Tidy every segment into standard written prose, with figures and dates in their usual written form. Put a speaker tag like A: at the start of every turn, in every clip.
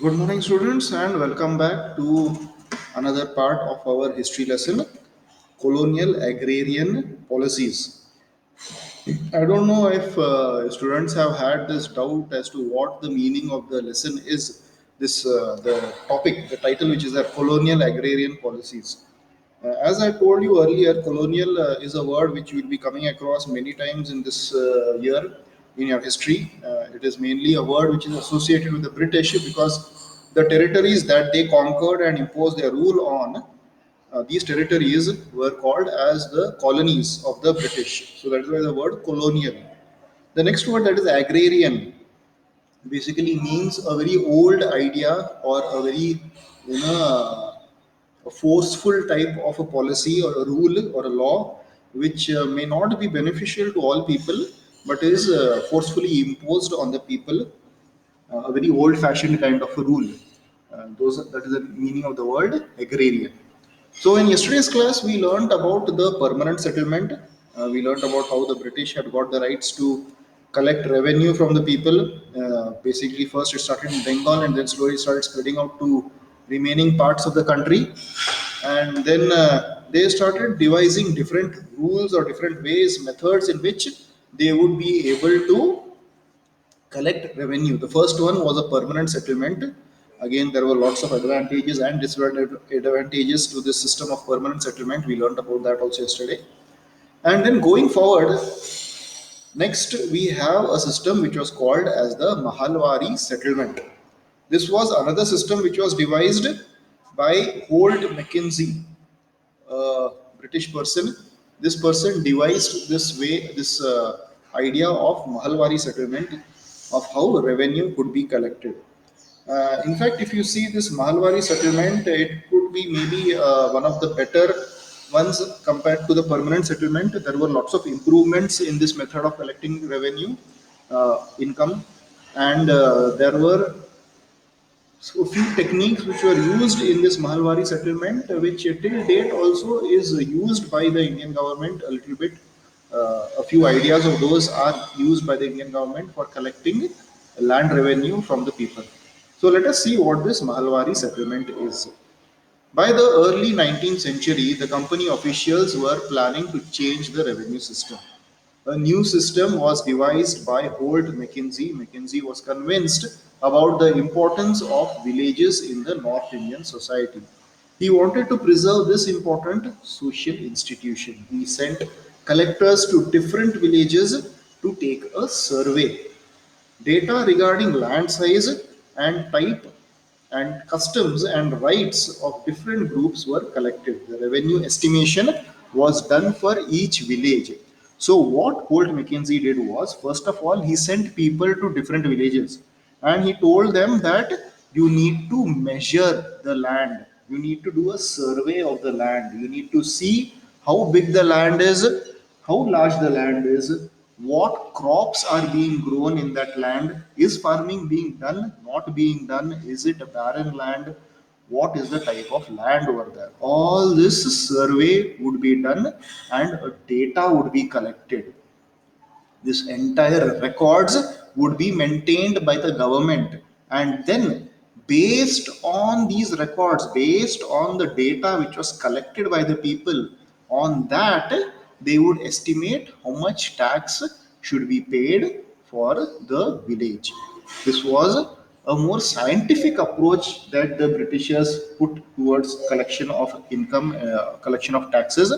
A: Good morning, students, and welcome back to another part of our history lesson, colonial agrarian policies. I don't know if students have had this doubt as to what the meaning of the lesson is. The topic, the title, which is that colonial agrarian policies. As I told you earlier, colonial is a word which you will be coming across many times in this year in your history. It is mainly a word which is associated with the British because the territories that they conquered and imposed their rule on, these territories were called as the colonies of the British. So that is why the word colonial. The next word, that is agrarian, basically means a very old idea or a very you know a forceful type of a policy or a rule or a law which may not be beneficial to all people but is forcefully imposed on the people, a very old fashioned kind of a rule. That is the meaning of the word agrarian. So in yesterday's class we learned about the permanent settlement. We learned about how the British had got the rights to collect revenue from the people. Basically first it started in Bengal and then slowly started spreading out to remaining parts of the country. And then they started devising different rules or different ways, methods in which they would be able to collect revenue. The first one was a permanent settlement. Again, there were lots of advantages and disadvantages to this system of permanent settlement. We learned about that also yesterday. And then going forward, next we have a system which was called as the Mahalwari settlement. This was another system which was devised by Holt Mackenzie, a British person. This person devised this idea of Mahalwari settlement, of how revenue could be collected. In fact, if you see this Mahalwari settlement, it could be maybe one of the better ones compared to the permanent settlement. There were lots of improvements in this method of collecting revenue, income, and there were so a few techniques which were used in this Mahalwari settlement, which till date also is used by the Indian government a little bit. A few ideas of those are used by the Indian government for collecting land revenue from the people. So let us see what this Mahalwari settlement is. By the early 19th century, the company officials were planning to change the revenue system. A new system was devised by Holt Mackenzie. Mackenzie was convinced about the importance of villages in the North Indian society. He wanted to preserve this important social institution. He sent collectors to different villages to take a survey. Data regarding land size and type and customs and rights of different groups were collected. The revenue estimation was done for each village. So, what Holt Mackenzie did was, first of all, he sent people to different villages and he told them that you need to measure the land, you need to do a survey of the land, you need to see how big the land is, how large the land is, what crops are being grown in that land, is farming being done, not being done, is it a barren land, what is the type of land over there. All this survey would be done and data would be collected. This entire records would be maintained by the government, and then based on these records, based on the data which was collected by the people, on that they would estimate how much tax should be paid for the village. This was a more scientific approach that the Britishers put towards collection of income, collection of taxes,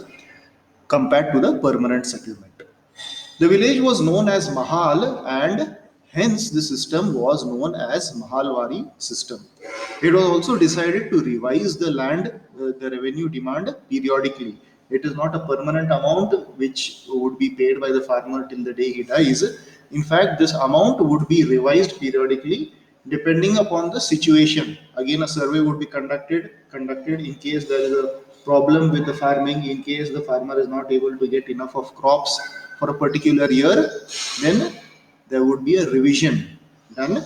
A: compared to the permanent settlement. The village was known as Mahal, and hence the system was known as Mahalwari system. It was also decided to revise the revenue demand periodically. It is not a permanent amount which would be paid by the farmer till the day he dies. In fact, this amount would be revised periodically depending upon the situation. Again, a survey would be conducted in case there is a problem with the farming, in case the farmer is not able to get enough of crops for a particular year, then there would be a revision done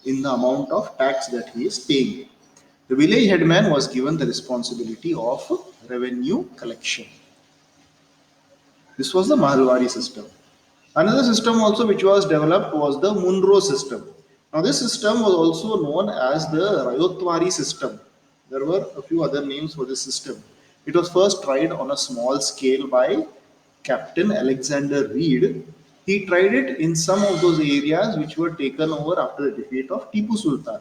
A: in the amount of tax that he is paying. The village headman was given the responsibility of revenue collection. This was the Mahalwari system. Another system also which was developed was the Munro system. Now, this system was also known as the Rayotwari system. There were a few other names for this system. It was first tried on a small scale by Captain Alexander Reed. He tried it in some of those areas which were taken over after the defeat of Tipu Sultan.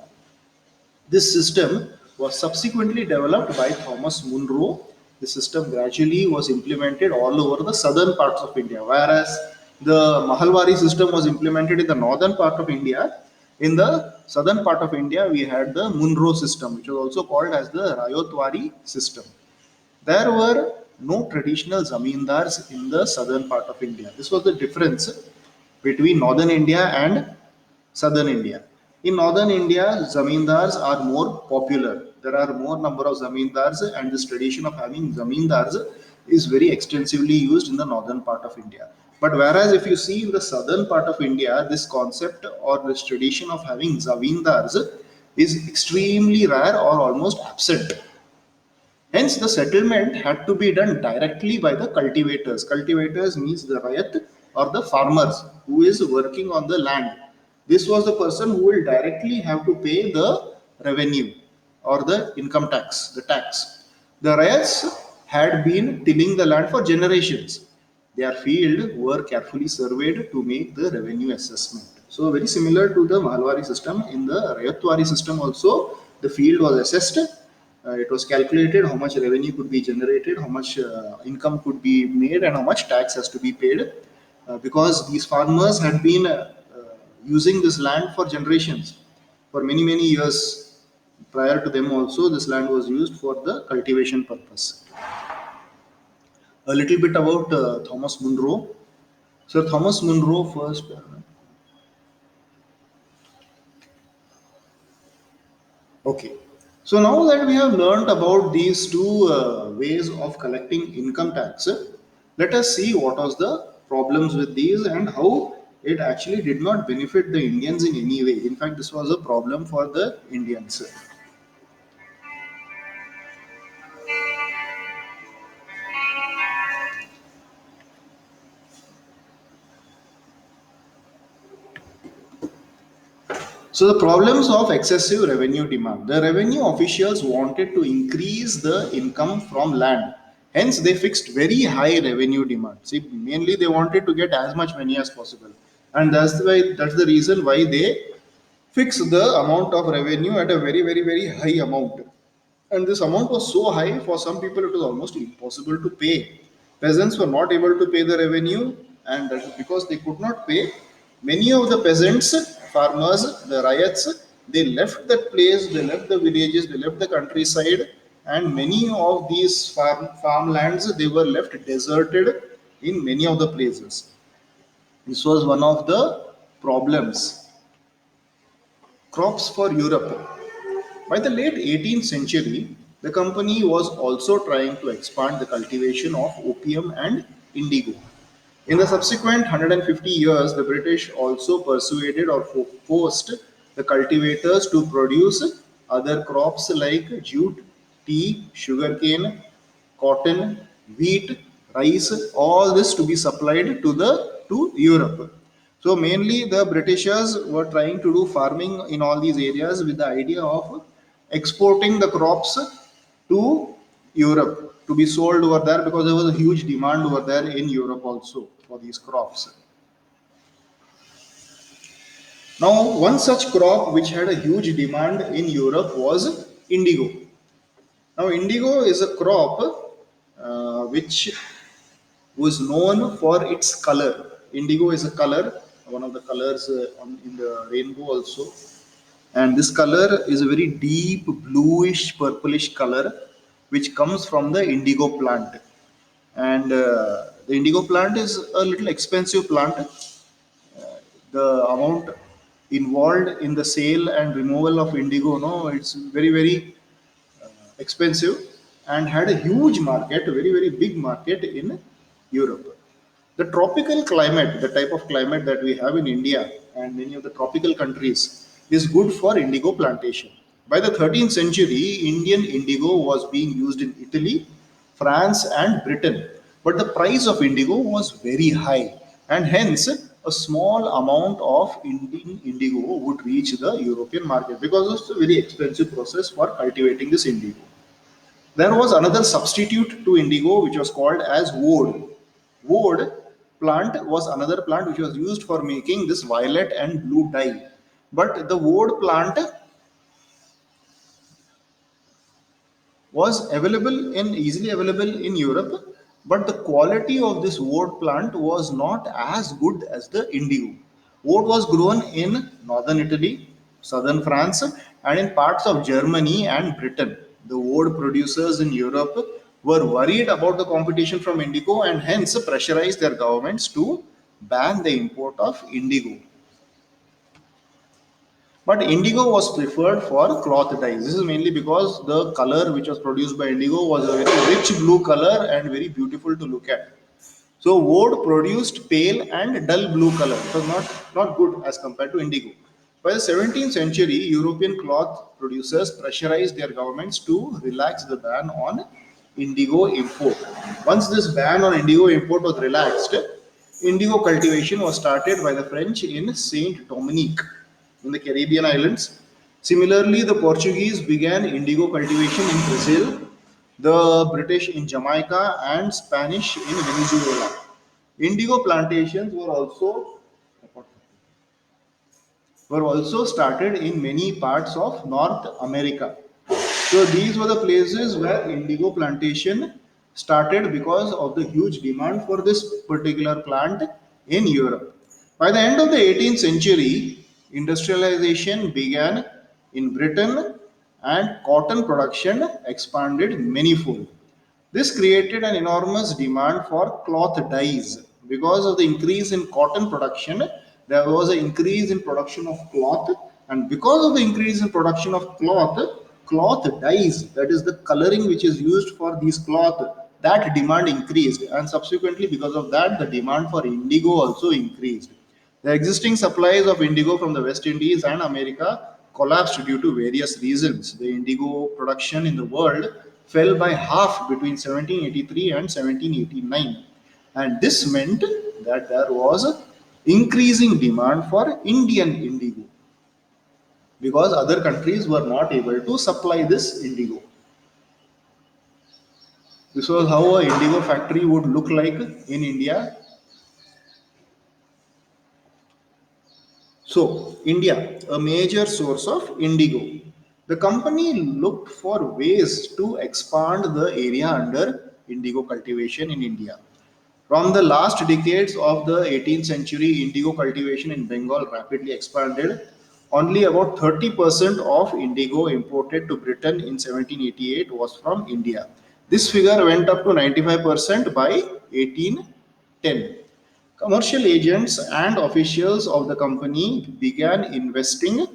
A: This system was subsequently developed by Thomas Munro. The system gradually was implemented all over the southern parts of India, whereas the Mahalwari system was implemented in the northern part of India. In the southern part of India, we had the Munro system, which was also called as the Rayotwari system. There were no traditional zamindars in the southern part of India. This was the difference between northern India and southern India. In northern India, zamindars are more popular. There are more number of zamindars, and this tradition of having zamindars is very extensively used in the northern part of India. But whereas if you see in the southern part of India, this concept or this tradition of having zamindars is extremely rare or almost absent. Hence, the settlement had to be done directly by the cultivators. Cultivators means the rayat or the farmers who is working on the land. This was the person who will directly have to pay the revenue or the income tax, the tax. The rayats had been tilling the land for generations. Their field were carefully surveyed to make the revenue assessment. So very similar to the Mahalwari system, in the Rayatwari system also, the field was assessed. It was calculated how much revenue could be generated, how much income could be made, and how much tax has to be paid. Because these farmers had been using this land for generations, for many, many years. Prior to them, also, this land was used for the cultivation purpose. A little bit about Thomas Munro. So, Thomas Munro first. Okay. So now that we have learned about these two ways of collecting income tax, let us see what was the problems with these and how it actually did not benefit the Indians in any way. In fact, this was a problem for the Indians. So the problems of excessive revenue demand. The revenue officials wanted to increase the income from land. Hence, they fixed very high revenue demand. See, mainly they wanted to get as much money as possible, and that's the reason why they fix the amount of revenue at a very, very, very high amount. And this amount was so high, for some people it was almost impossible to pay. Peasants were not able to pay the revenue, and that is because they could not pay. Many of the peasants, farmers, the riots, they left that place, they left the villages, they left the countryside, and many of these farmlands they were left deserted in many of the places. This was one of the problems. Crops for Europe. By the late 18th century, the company was also trying to expand the cultivation of opium and indigo. In the subsequent 150 years, the British also persuaded or forced the cultivators to produce other crops like jute, tea, sugarcane, cotton, wheat, rice, all this to be supplied to Europe. So mainly the Britishers were trying to do farming in all these areas with the idea of exporting the crops to Europe to be sold over there, because there was a huge demand over there in Europe also for these crops. Now, one such crop which had a huge demand in Europe was indigo. Now, indigo is a crop which was known for its color. Indigo is a color, one of the colors in the rainbow also. And this color is a very deep bluish purplish color which comes from the indigo plant. And the indigo plant is a little expensive plant. The amount involved in the sale and removal of indigo, no, it's very, very expensive, and had a huge market, a very, very big market in Europe. The tropical climate, the type of climate that we have in India and many of the tropical countries, is good for indigo plantation. By the 13th century, Indian indigo was being used in Italy, France, and Britain. But the price of indigo was very high, and hence a small amount of Indian indigo would reach the European market because it's a very expensive process for cultivating this indigo. There was another substitute to indigo which was called as woad. Woad plant was another plant which was used for making this violet and blue dye. But the woad plant was available in easily available in Europe, but the quality of this woad plant was not as good as the indigo. Woad was grown in northern Italy, southern France, and in parts of Germany and Britain. The woad producers in Europe were worried about the competition from indigo and hence pressurized their governments to ban the import of indigo. But indigo was preferred for cloth dyes. This is mainly because the color which was produced by indigo was a very rich blue color and very beautiful to look at. So woad produced pale and dull blue color. It was not good as compared to indigo. By the 17th century, European cloth producers pressurized their governments to relax the ban on indigo import. Once this ban on indigo import was relaxed, indigo cultivation was started by the French in Saint Dominique in the Caribbean islands. Similarly, the Portuguese began indigo cultivation in Brazil, the British in Jamaica, and Spanish in Venezuela. Indigo plantations were also started in many parts of North America. So these were the places where indigo plantation started because of the huge demand for this particular plant in Europe. By the end of the 18th century, industrialization began in Britain and cotton production expanded manifold. This created an enormous demand for cloth dyes. Because of the increase in cotton production, there was an increase in production of cloth, and because of the increase in production of cloth dyes, that is the coloring which is used for these cloth, that demand increased, and subsequently, because of that, the demand for indigo also increased. The existing supplies of indigo from the West Indies and America collapsed due to various reasons. The indigo production in the world fell by half between 1783 and 1789. And this meant that there was increasing demand for Indian indigo because other countries were not able to supply this indigo. This was how a indigo factory would look like in India. So, India, a major source of indigo. The company looked for ways to expand the area under indigo cultivation in India. From the last decades of the 18th century, indigo cultivation in Bengal rapidly expanded. Only about 30% of indigo imported to Britain in 1788 was from India. This figure went up to 95% by 1810. Commercial agents and officials of the company began investing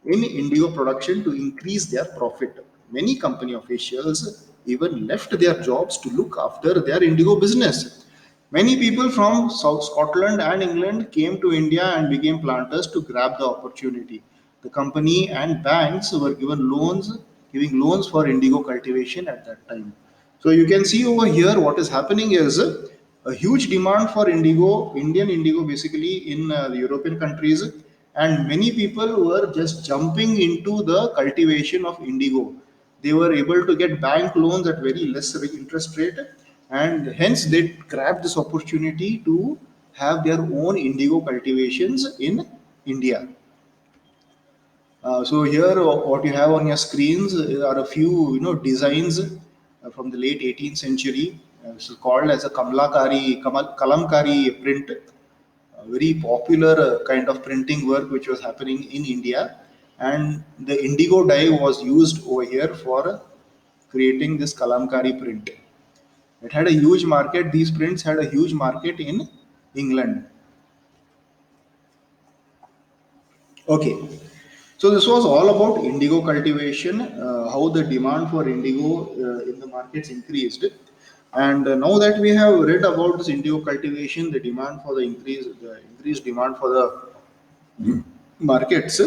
A: in indigo production to increase their profit. Many company officials even left their jobs to look after their indigo business. Many people from South Scotland and England came to India and became planters to grab the opportunity. The company and banks were giving loans for indigo cultivation at that time. So you can see over here what is happening is a huge demand for indigo, Indian indigo basically in the European countries, and many people were just jumping into the cultivation of indigo. They were able to get bank loans at very less interest rate, and hence they grabbed this opportunity to have their own indigo cultivations in India. So here, what you have on your screens are a few, designs from the late 18th century. This is called as a Kalamkari print, a very popular kind of printing work which was happening in India, and the indigo dye was used over here for creating this Kalamkari print. It had a huge market. These prints had a huge market in England. Okay, so this was all about indigo cultivation, how the demand for indigo in the markets increased, and now that we have read about this indigo cultivation, the increased demand for the markets,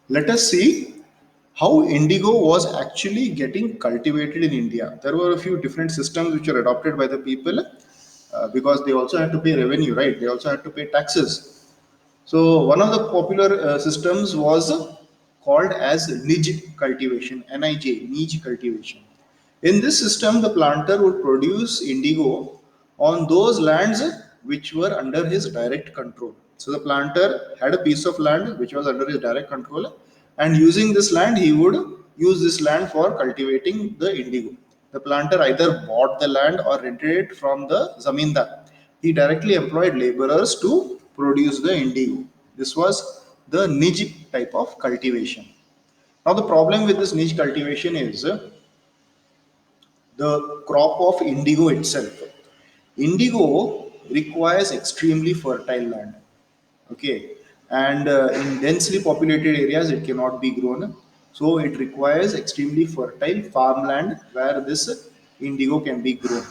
A: let us see how indigo was actually getting cultivated in India. There were a few different systems which were adopted by the people. because they also had to pay revenue, right? They also had to pay taxes. So one of the popular systems was called as Nij cultivation, Nij, Nij cultivation. In this system, the planter would produce indigo on those lands which were under his direct control. So the planter had a piece of land which was under his direct control, and using this land, he would use this land for cultivating the indigo. The planter either bought the land or rented it from the zamindar. He directly employed laborers to produce the indigo. This was the Nij type of cultivation. Now, the problem with this niche cultivation is the crop of indigo itself. Indigo requires extremely fertile land. Okay, and in densely populated areas, it cannot be grown. So, it requires extremely fertile farmland where this indigo can be grown.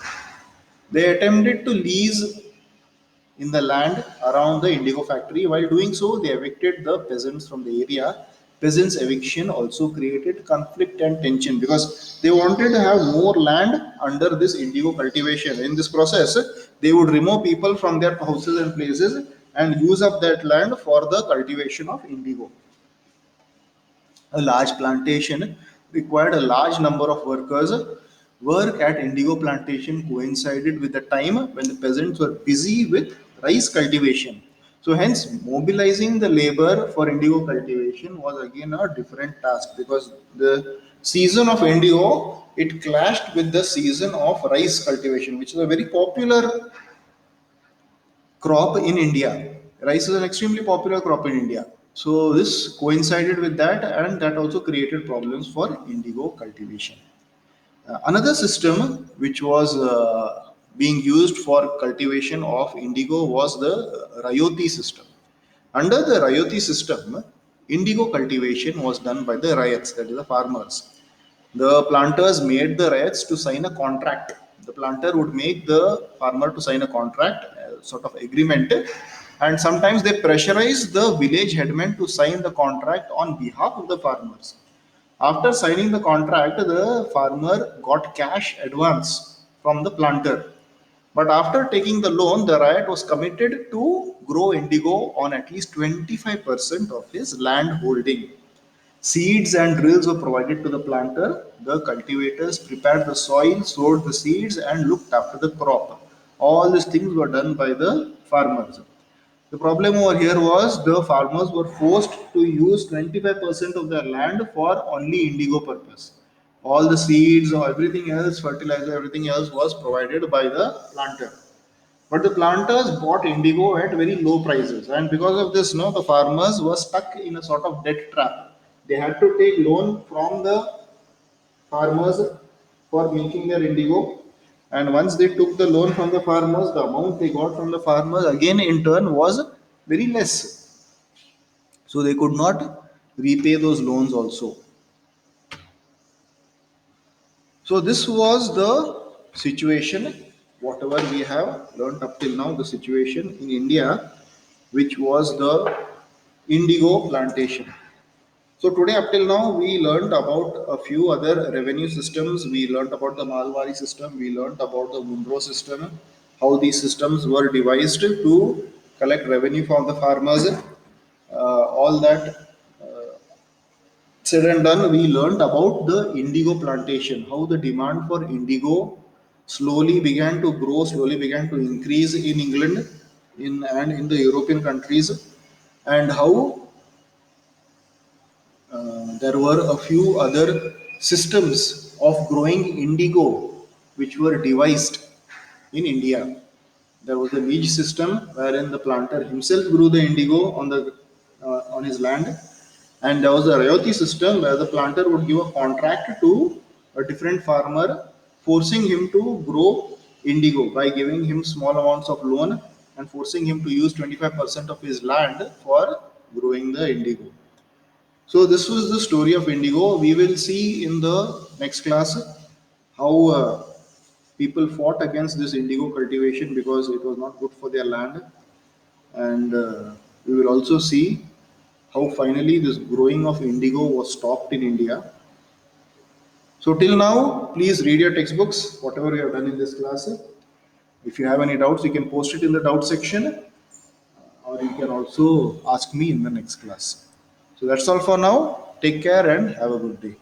A: They attempted to lease in the land around the indigo factory. While doing so, they evicted the peasants from the area. Peasants' eviction also created conflict and tension because they wanted to have more land under this indigo cultivation. In this process, they would remove people from their houses and places and use up that land for the cultivation of indigo. A large plantation required a large number of workers. Work at indigo plantation coincided with the time when the peasants were busy with rice cultivation. So, hence, mobilizing the labor for indigo cultivation was again a different task because the season of indigo it clashed with the season of rice cultivation, which is a very popular crop in India. Rice is an extremely popular crop in India. So this coincided with that, and that also created problems for indigo cultivation. Another system which was being used for cultivation of indigo was the Rayoti system. Under the Rayoti system, indigo cultivation was done by the ryots, that is the farmers. The planters made the ryots to sign a contract. The planter would make the farmer to sign a contract, sort of agreement, and sometimes they pressurize the village headman to sign the contract on behalf of the farmers. After signing the contract, the farmer got cash advance from the planter. But after taking the loan, the riot was committed to grow indigo on at least 25% of his land holding. Seeds and drills were provided to the planter. The cultivators prepared the soil, sowed the seeds, and looked after the crop. All these things were done by the farmers. The problem over here was the farmers were forced to use 25% of their land for only indigo purpose. All the seeds or everything else, fertilizer, everything else was provided by the planter. But the planters bought indigo at very low prices, and because of this, no, the farmers were stuck in a sort of debt trap. They had to take loan from the farmers for making their indigo, and once they took the loan from the farmers, the amount they got from the farmers again in turn was very less, so they could not repay those loans also. So this was the situation, whatever we have learned up till now, the situation in India, which was the indigo plantation. So today up till now we learned about a few other revenue systems. We learned about the Malwari system, we learned about the Munro system, how these systems were devised to collect revenue from the farmers. All that said and done, we learned about the indigo plantation, how the demand for indigo slowly began to grow, slowly began to increase in England and in the European countries, and how there were a few other systems of growing indigo which were devised in India. There was a niche system wherein the planter himself grew the indigo on his land, and there was a royalty system where the planter would give a contract to a different farmer, forcing him to grow indigo by giving him small amounts of loan and forcing him to use 25% of his land for growing the indigo. So this was the story of indigo. We will see in the next class how people fought against this indigo cultivation because it was not good for their land, and we will also see how finally this growing of indigo was stopped in India. So till now, please read your textbooks, whatever you have done in this class. If you have any doubts, you can post it in the doubt section, or you can also ask me in the next class. So that's all for now. Take care and have a good day.